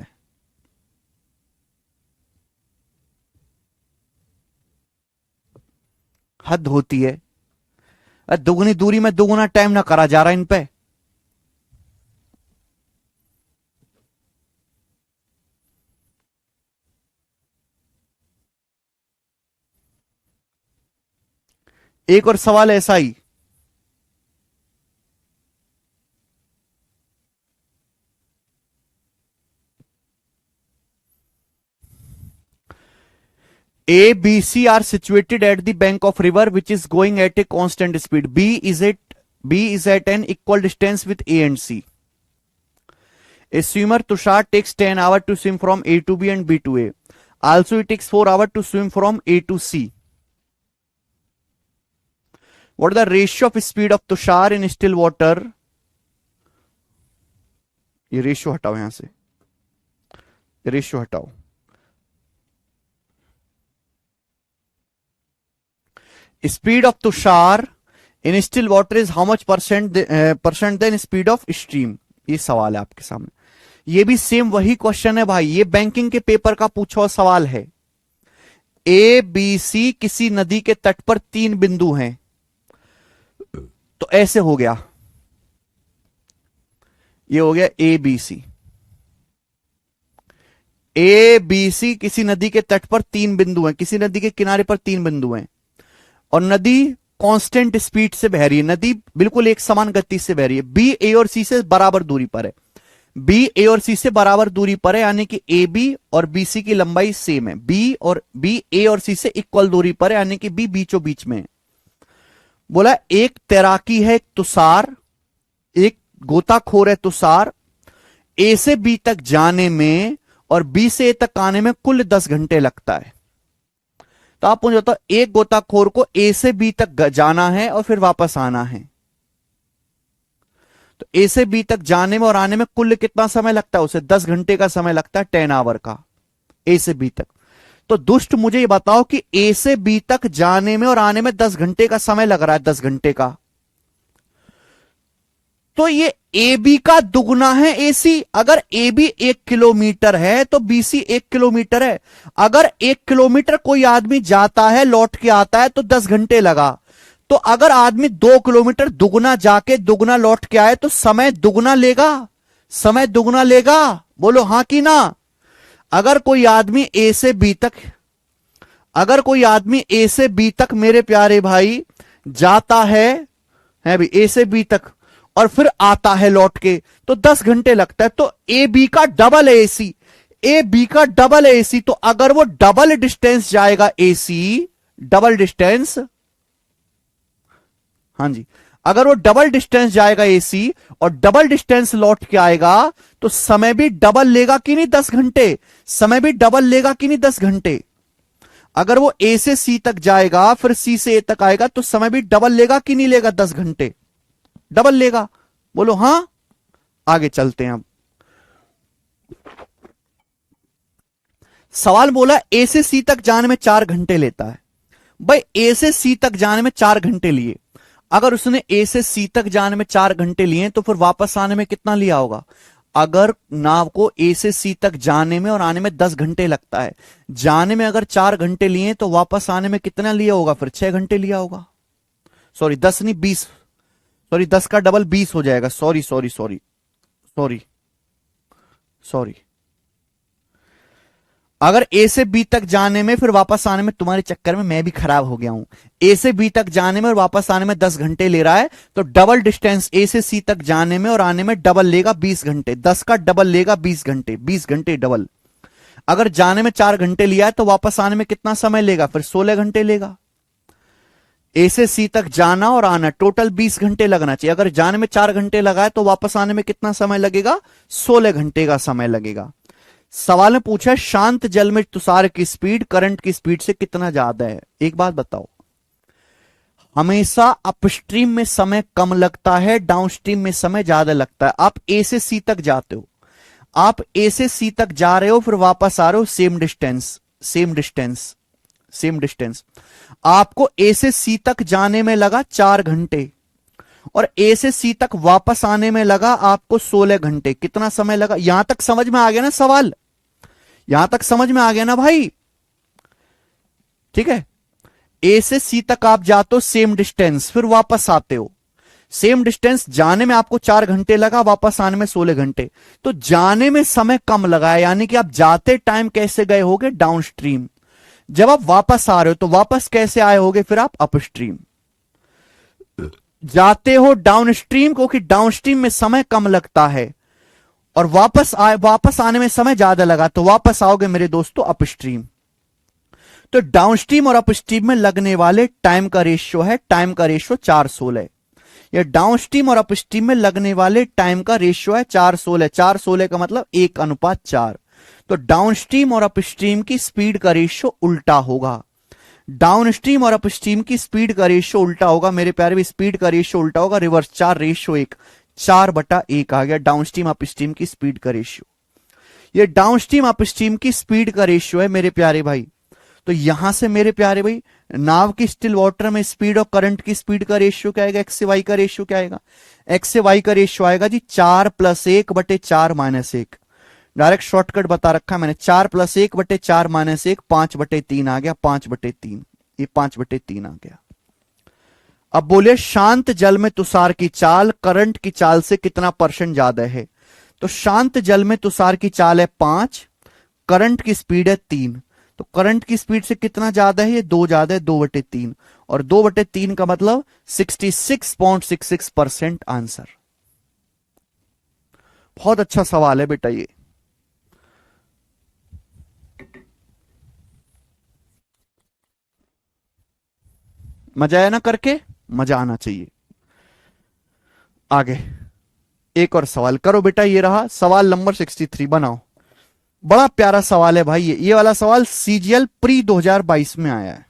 हद होती है। दुगनी दूरी में दुगुना टाइम ना करा जा रहा इन पे। एक और सवाल ऐसा ही, A, B, C are situated at the bank of river which is going at a constant speed. B is at an equal distance with A and C. A swimmer Tushar takes 10 hours to swim from A to B and B to A. Also, it takes 4 hours to swim from A to C. What is the ratio of speed of Tushar in still water? ये ratio हटाओ, यहां से ratio हटाओ। Speed of Tushar in still water is how much percent than speed of stream? ये सवाल है आपके सामने। ये भी सेम वही क्वेश्चन है भाई, ये बैंकिंग के पेपर का पूछा हुआ सवाल है। ए बी सी किसी नदी के तट पर 3 बिंदु हैं, तो ऐसे हो गया, ये हो गया A B C. A B C किसी नदी के तट पर 3 बिंदु हैं, किसी नदी के किनारे पर 3 बिंदु हैं, और नदी कांस्टेंट स्पीड से बह रही है, नदी बिल्कुल एक समान गति से बह रही है। बी ए और सी से बराबर दूरी पर है, बी ए और सी से बराबर दूरी पर है, यानी कि ए बी और बी सी की लंबाई सेम है। बी ए और सी से इक्वल दूरी पर है, यानी कि बी बीचों बीच में है। बोला एक तैराकी है तुषार, एक गोताखोर है तुषार, ए से बी तक जाने में और बी से ए तक आने में कुल 10 घंटे लगता है। तो आप मुझे बताओ, एक गोताखोर को ए से बी तक जाना है और फिर वापस आना है, तो ए से बी तक जाने में और आने में कुल कितना समय लगता है, उसे 10 घंटे का समय लगता है, 10 आवर का, ए से बी तक। तो दुष्ट मुझे ये बताओ कि ए से बी तक जाने में और आने में 10 घंटे का समय लग रहा है, 10 घंटे का, तो ये ए बी का दुगना है ए सी। अगर ए बी 1 किलोमीटर है तो बी सी 1 किलोमीटर है। अगर 1 किलोमीटर कोई आदमी जाता है लौट के आता है तो 10 घंटे लगा, तो अगर आदमी 2 किलोमीटर दुगना जाके दुगना लौट के आए तो समय दुगना लेगा, समय दुगना लेगा, बोलो हां कि ना। अगर कोई आदमी ए से बी तक, अगर कोई आदमी ए से बी तक मेरे प्यारे भाई जाता है भी ए से बी तक और फिर आता है लौट के, तो 10 घंटे लगता है। तो ए बी का डबल है एसी, ए बी का डबल है एसी, तो अगर वो डबल डिस्टेंस जाएगा एसी, डबल डिस्टेंस, हाँ जी, अगर वो डबल डिस्टेंस जाएगा एसी और डबल डिस्टेंस लौट के आएगा तो समय भी डबल लेगा कि नहीं 10 घंटे, समय भी डबल लेगा कि नहीं 10 घंटे। अगर वो ए से सी तक जाएगा फिर सी से ए तक आएगा तो समय भी डबल लेगा कि नहीं लेगा 10 घंटे, डबल लेगा। बोलो हां। आगे चलते हैं अब। सवाल बोला ए से सी तक जाने में 4 घंटे लेता है। भाई ए से सी तक जाने में 4 घंटे लिए, अगर उसने ए से सी तक जाने में 4 घंटे लिए तो फिर वापस आने में कितना लिया होगा। अगर नाव को ए से सी तक जाने में और आने में 10 घंटे लगता है, जाने में अगर 4 घंटे लिए तो वापस आने में कितना लिया होगा, फिर 6 घंटे लिया होगा। सॉरी 10 नहीं 20, सॉरी 10 का डबल 20 हो जाएगा। Sorry sorry sorry sorry sorry. अगर ए से बी तक जाने में फिर वापस आने में, तुम्हारे चक्कर में मैं भी खराब हो गया हूं, ए से बी तक जाने में और वापस आने में 10 घंटे ले रहा है तो डबल डिस्टेंस ए से सी तक जाने में और आने में डबल लेगा 20 घंटे, 10 का डबल लेगा 20 घंटे, 20 घंटे डबल। अगर जाने में 4 घंटे लिया है तो वापस आने में कितना समय लेगा, फिर 16 घंटे लेगा। ए से सी तक जाना और आना टोटल 20 घंटे लगना चाहिए। अगर जाने में 4 घंटे लगा है तो वापस आने में कितना समय लगेगा, 16 घंटे का समय लगेगा। सवाल में पूछा शांत जल में तुषार की स्पीड करंट की स्पीड से कितना ज्यादा है। एक बात बताओ, हमेशा अपस्ट्रीम में समय कम लगता है, डाउनस्ट्रीम में समय ज्यादा लगता है। आप ए से सी तक जाते हो, आप ए से सी तक जा रहे हो फिर वापस आ रहे हो, same distance same distance same distance. आपको ए से सी तक जाने में लगा 4 घंटे और ए से सी तक वापस आने में लगा आपको 16 घंटे। कितना समय लगा। यहां तक समझ में आ गया ना सवाल, यहां तक समझ में आ गया ना भाई। ठीक है, ए से सी तक आप जाते हो सेम डिस्टेंस फिर वापस आते हो, सेम डिस्टेंस जाने में आपको 4 घंटे लगा, वापस आने में 16 घंटे। तो जाने में समय कम लगा है, यानी कि आप जाते टाइम कैसे गए होगे, डाउनस्ट्रीम। जब आप वापस आ रहे हो तो वापस कैसे आए होगे, फिर आप अपस्ट्रीम। जाते हो डाउनस्ट्रीम क्योंकि डाउनस्ट्रीम में समय कम लगता है और वापस आने में समय ज्यादा लगा तो वापस आओगे मेरे दोस्तों अपस्ट्रीम। तो डाउनस्ट्रीम और अपस्ट्रीम में लगने वाले टाइम का रेशियो है, टाइम का रेशियो 4:16। ये डाउनस्ट्रीम और अपस्ट्रीम में लगने वाले टाइम का रेशियो है 4:16। 4:16 का मतलब 1:4। तो डाउनस्ट्रीम और अपस्ट्रीम की स्पीड का रेशियो उल्टा होगा। डाउनस्ट्रीम और अपस्ट्रीम की स्पीड का रेशियो उल्टा होगा मेरे प्यारे भी, स्पीड का रेशियो उल्टा होगा, रिवर्स 4:1, 4/1 आ गया डाउनस्ट्रीम अपस्ट्रीम की स्पीड का रेशियो। ये डाउनस्ट्रीम अपस्ट्रीम की स्पीड का रेशियो है मेरे प्यारे भाई। तो यहां से मेरे प्यारे भाई नाव की स्टिल वाटर में स्पीड और करंट की स्पीड का रेशियो क्या आएगा, एक्स से वाई का रेशियो क्या आएगा, एक्स से वाई का रेशियो आएगा जी 4 + 1/4 - 1। डायरेक्ट शॉर्टकट बता रखा है मैंने, 4 + 1/4 - 1 5/3 आ गया, 5/3, ये 5/3 आ गया। अब बोलिए शांत जल में तुषार की चाल करंट की चाल से कितना % ज्यादा है। तो शांत जल में तुषार की चाल है 5, करंट की स्पीड है 3। तो करंट की स्पीड से कितना ज्यादा है, ये 2 ज्यादा है, 2/3। और 2/3 का मतलब 66.66% आंसर। बहुत अच्छा सवाल है बेटा ये। मजा आया ना करके, मजा आना चाहिए। आगे एक और सवाल करो बेटा, ये रहा सवाल नंबर 63 बनाओ। बड़ा प्यारा सवाल है भाई ये वाला सवाल सीजीएल प्री 2022 में आया है।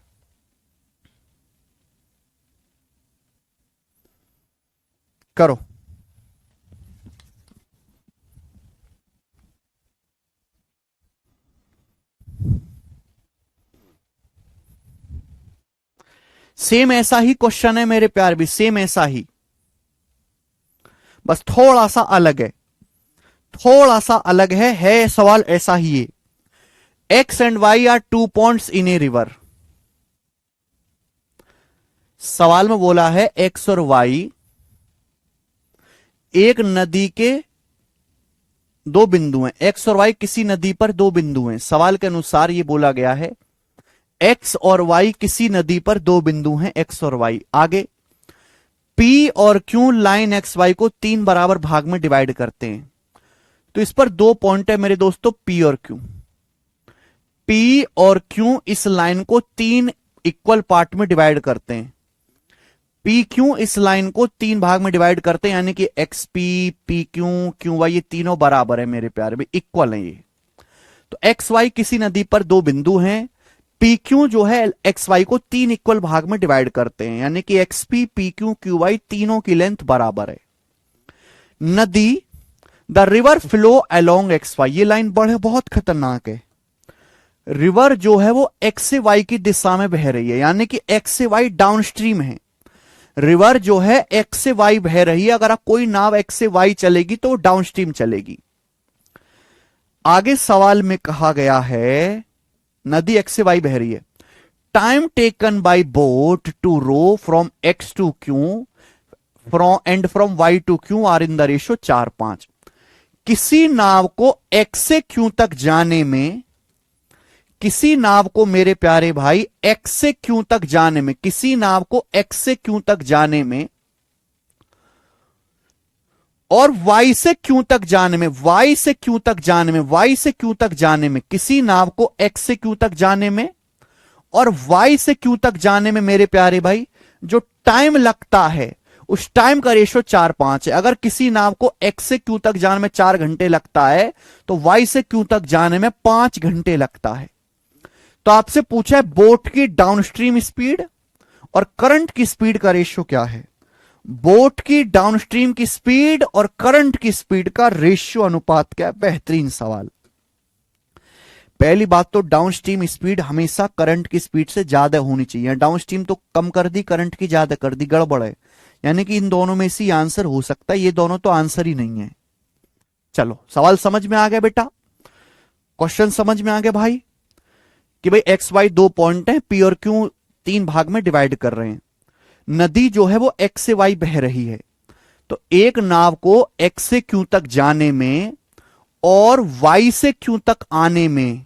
करो। सेम ऐसा ही क्वेश्चन है मेरे प्यार भी, सेम ऐसा ही, बस थोड़ा सा अलग है, थोड़ा सा अलग है सवाल ऐसा ही है। X and Y are 2 points in a river. सवाल में बोला है एक्स और वाई एक नदी के 2 बिंदु हैं, एक्स और वाई किसी नदी पर 2 बिंदु हैं। सवाल के अनुसार यह बोला गया है एक्स और वाई किसी नदी पर 2 बिंदु हैं, एक्स और वाई। आगे पी और क्यू लाइन एक्स वाई को 3 बराबर भाग में डिवाइड करते हैं। तो इस पर 2 पॉइंट है मेरे दोस्तों, पी और क्यू। पी और क्यू इस लाइन को 3 इक्वल पार्ट में डिवाइड करते हैं। पी क्यू इस लाइन को 3 भाग में डिवाइड करते हैं, यानी कि X P, P Q, Q Y, ये तीनों बराबर है मेरे प्यारे में, इक्वल है ये। तो एक्स वाई किसी नदी पर दो बिंदु हैं, पी क्यू जो है एक्स वाई को 3 इक्वल भाग में डिवाइड करते हैं, यानी कि X P, P Q, Q Y तीनों की लेंथ बराबर है। नदी the river flow along X Y, ये लाइन बड़े बहुत खतरनाक है। रिवर जो है वो एक्स से वाई की दिशा में बह रही है, यानी कि एक्स से वाई डाउनस्ट्रीम है। रिवर जो है एक्स से वाई बह रही है, अगर आप कोई नाव एक्स से वाई चलेगी तो वो डाउनस्ट्रीम चलेगी। आगे सवाल में कहा गया है नदी एक्स से वाई बह रही है, time taken by boat to row from X to Q from Y to Q are in the ratio 4:5। किसी नाव को एक्स से क्यू तक जाने में, किसी नाव को मेरे प्यारे भाई एक्स से क्यू तक जाने में, किसी नाव को एक्स से क्यू तक जाने में और वाई से क्यू तक जाने में, वाई से क्यू तक जाने में, वाई से क्यू तक जाने में, किसी नाव को एक्स से क्यू तक जाने में और वाई से क्यू तक जाने में मेरे प्यारे भाई जो टाइम लगता है उस टाइम का रेशियो 4:5 है। अगर किसी नाव को एक्स से क्यू तक जाने में 4 घंटे लगता है तो वाई से क्यू तक जाने में 5 घंटे लगता है। तो आपसे पूछा है बोट की डाउनस्ट्रीम स्पीड और करंट की स्पीड का रेशियो क्या है। बोट की डाउनस्ट्रीम की स्पीड और करंट की स्पीड का रेशियो अनुपात क्या है। बेहतरीन सवाल। पहली बात तो डाउनस्ट्रीम स्पीड हमेशा करंट की स्पीड से ज्यादा होनी चाहिए। डाउनस्ट्रीम तो कम कर दी, करंट की ज्यादा कर दी, गड़बड़ है। यानी कि इन दोनों में से आंसर हो सकता है, ये दोनों तो आंसर ही नहीं है। चलो सवाल समझ में आ गया बेटा, क्वेश्चन समझ में आ गया भाई कि भाई एक्स वाई 2 पॉइंट है, पी और क्यू 3 भाग में डिवाइड कर रहे हैं। नदी जो है वो एक्स से वाई बह रही है, तो एक नाव को एक्स से क्यू तक जाने में और वाई से क्यू तक आने में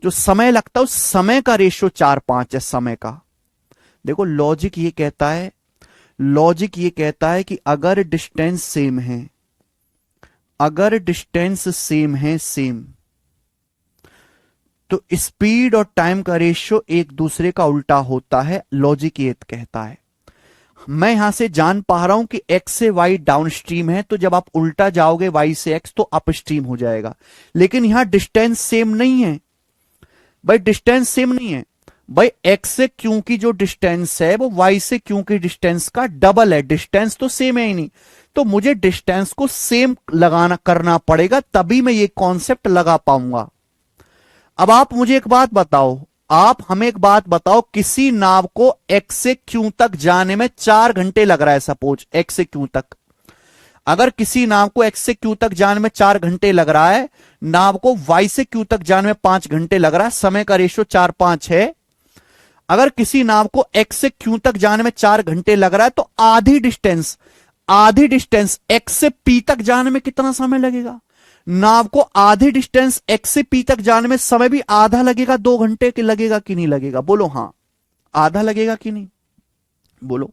जो समय लगता है उस समय का रेशियो 4:5 है समय का। देखो लॉजिक ये कहता है, लॉजिक ये कहता है कि अगर डिस्टेंस सेम है, अगर डिस्टेंस सेम है सेम, तो स्पीड और टाइम का रेशियो एक दूसरे का उल्टा होता है। लॉजिक ये कहता है। मैं यहां से जान पा रहा हूं कि एक्स से वाई डाउनस्ट्रीम है, तो जब आप उल्टा जाओगे वाई से एक्स तो अपस्ट्रीम हो जाएगा। लेकिन यहां डिस्टेंस सेम नहीं है भाई, डिस्टेंस सेम नहीं है भाई। एक्स से क्यू की जो डिस्टेंस है वो वाई से क्यू की डिस्टेंस का डबल है। डिस्टेंस तो सेम है ही नहीं, तो मुझे डिस्टेंस को सेम लगाना करना पड़ेगा, तभी मैं ये कॉन्सेप्ट लगा पाऊंगा। अब आप मुझे एक बात बताओ, आप हमें एक बात बताओ, किसी नाव को एक्स से क्यू तक जाने में 4 घंटे लग रहा है, सपोज एक्स से क्यू तक। अगर किसी नाव को एक्स से क्यू तक जाने में 4 घंटे लग रहा है, नाव को वाई से क्यू तक जाने में 5 घंटे लग रहा है, समय का रेशियो 4:5 है। अगर किसी नाव को एक्स से क्यू तक जाने में 4 घंटे लग रहा है, तो आधी डिस्टेंस एक्स से पी तक जाने में कितना समय लगेगा। नाव को आधी डिस्टेंस एक्स से पी तक जाने में समय भी आधा लगेगा, 2 घंटे के लगेगा कि नहीं लगेगा, बोलो। हां आधा लगेगा कि नहीं, बोलो।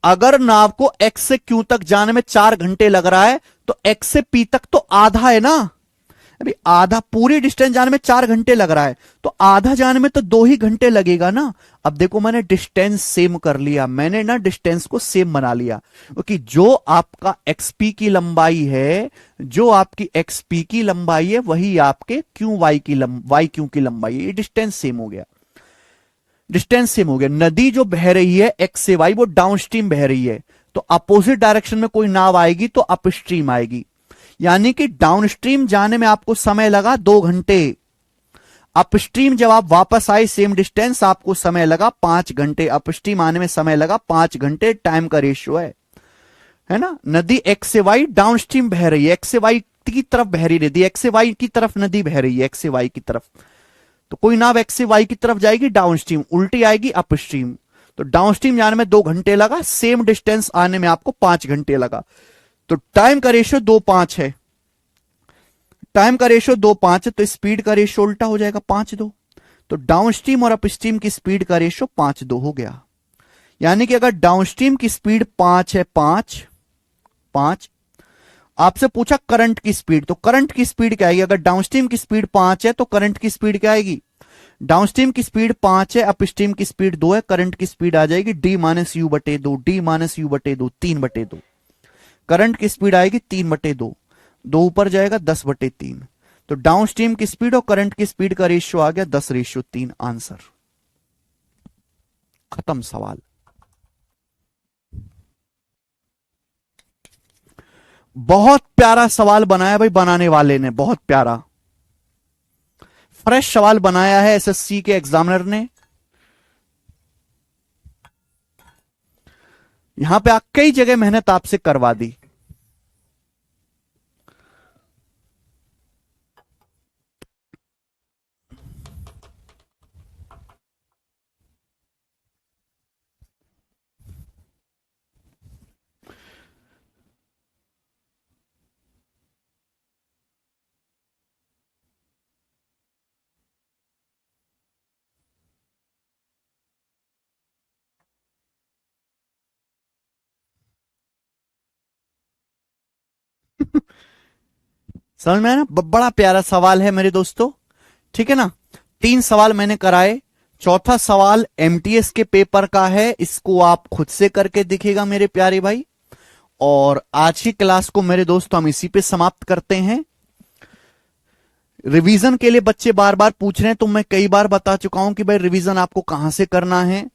अगर नाव को एक्स से क्यू तक जाने में 4 घंटे लग रहा है तो एक्स से पी तक तो आधा है ना। अभी आधा, पूरी डिस्टेंस जाने में 4 घंटे लग रहा है तो आधा जाने में तो 2 ही घंटे लगेगा ना। अब देखो मैंने डिस्टेंस सेम कर लिया, मैंने ना डिस्टेंस को सेम बना लिया, क्योंकि जो आपका एक्सपी की लंबाई है, जो आपकी एक्सपी की लंबाई है वही आपके क्यू वाई क्यू की लंबाई है। ये डिस्टेंस सेम हो गया, डिस्टेंस सेम हो गया। नदी जो बह रही है एक्स से वाई वो डाउनस्ट्रीम बह रही है, तो अपोजिट डायरेक्शन में कोई नाव आएगी तो अपस्ट्रीम आएगी, यानी कि डाउनस्ट्रीम जाने में आपको समय लगा 2 घंटे, अपस्ट्रीम जब आप वापस आए सेम डिस्टेंस आपको समय लगा 5 घंटे, अपस्ट्रीम आने में समय लगा 5 घंटे। टाइम का रेशियो है ना। नदी एक्स से वाई डाउनस्ट्रीम बह रही है, एक्स से वाई की तरफ बह रही नदी, एक्स से वाई की तरफ नदी बह रही है, एक्स से वाई की तरफ। तो कोई नाव एक्स से वाई की तरफ जाएगी डाउनस्ट्रीम, उल्टी आएगी अपस्ट्रीम, तो डाउनस्ट्रीम जाने में 2 घंटे लगा, सेम डिस्टेंस आने में आपको 5 घंटे लगा। तो टाइम का रेशियो 2:5 है, टाइम का रेशियो 2:5 है, तो स्पीड का रेशियो उल्टा हो जाएगा 5:2। तो डाउनस्ट्रीम और अपस्ट्रीम की स्पीड का रेशियो 5:2 हो गया। यानी कि अगर डाउनस्ट्रीम की स्पीड 5 है, 5 आपसे पूछा करंट की स्पीड, तो करंट की स्पीड क्या आएगी। अगर डाउनस्ट्रीम की स्पीड 5 है तो करंट की स्पीड क्या आएगी, डाउनस्ट्रीम की स्पीड 5 है, अपस्ट्रीम की स्पीड 2 है, करंट की स्पीड आ जाएगी d-u/2, d-u/2, 3/2। करंट की स्पीड आएगी 3/2, 2 ऊपर जाएगा 10/3। तो डाउनस्ट्रीम की स्पीड और करंट की स्पीड का रेशियो आ गया 10:3। आंसर खत्म सवाल। बहुत प्यारा सवाल बनाया भाई, बनाने वाले ने बहुत प्यारा फ्रेश सवाल बनाया है एसएससी के एग्जामिनर ने। यहां पे कई जगह मेहनत आपसे करवा दी। समझ में आया ना, बड़ा प्यारा सवाल है मेरे दोस्तों। ठीक है ना, 3 सवाल मैंने कराए। चौथा सवाल एमटीएस के पेपर का है, इसको आप खुद से करके दिखेगा मेरे प्यारे भाई। और आज की क्लास को मेरे दोस्तों हम इसी पे समाप्त करते हैं। रिवीजन के लिए बच्चे बार बार पूछ रहे हैं, तो मैं कई बार बता चुका हूं कि भाई रिवीजन आपको कहां से करना है।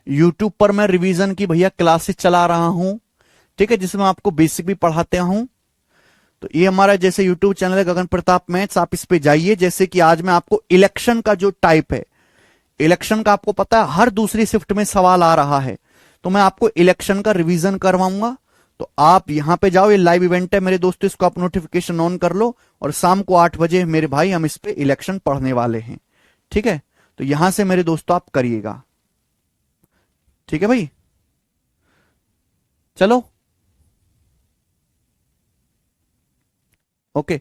यूट्यूब पर मैं रिवीजन की भैया क्लासेस चला रहा हूं, ठीक है, जिसमें आपको बेसिक भी पढ़ाते हूं। तो ये हमारा जैसे यूट्यूब चैनल है गगन प्रताप मैथ्स, आप इस पे जाइए। जैसे कि आज मैं आपको इलेक्शन का जो टाइप है, इलेक्शन का आपको पता है हर दूसरी शिफ्ट में सवाल आ रहा है, तो मैं आपको इलेक्शन का रिवीजन करवाऊंगा। तो आप यहां पे जाओ, ये लाइव इवेंट है मेरे दोस्तों, इसको आप नोटिफिकेशन ऑन कर लो। और शाम को 8 बजे मेरे भाई हम इस पे इलेक्शन पढ़ने वाले हैं, ठीक है। तो यहां से मेरे दोस्तों आप करिएगा, ठीक है भाई। चलो ओके,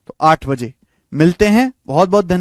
तो 8 बजे मिलते हैं। बहुत बहुत धन्यवाद।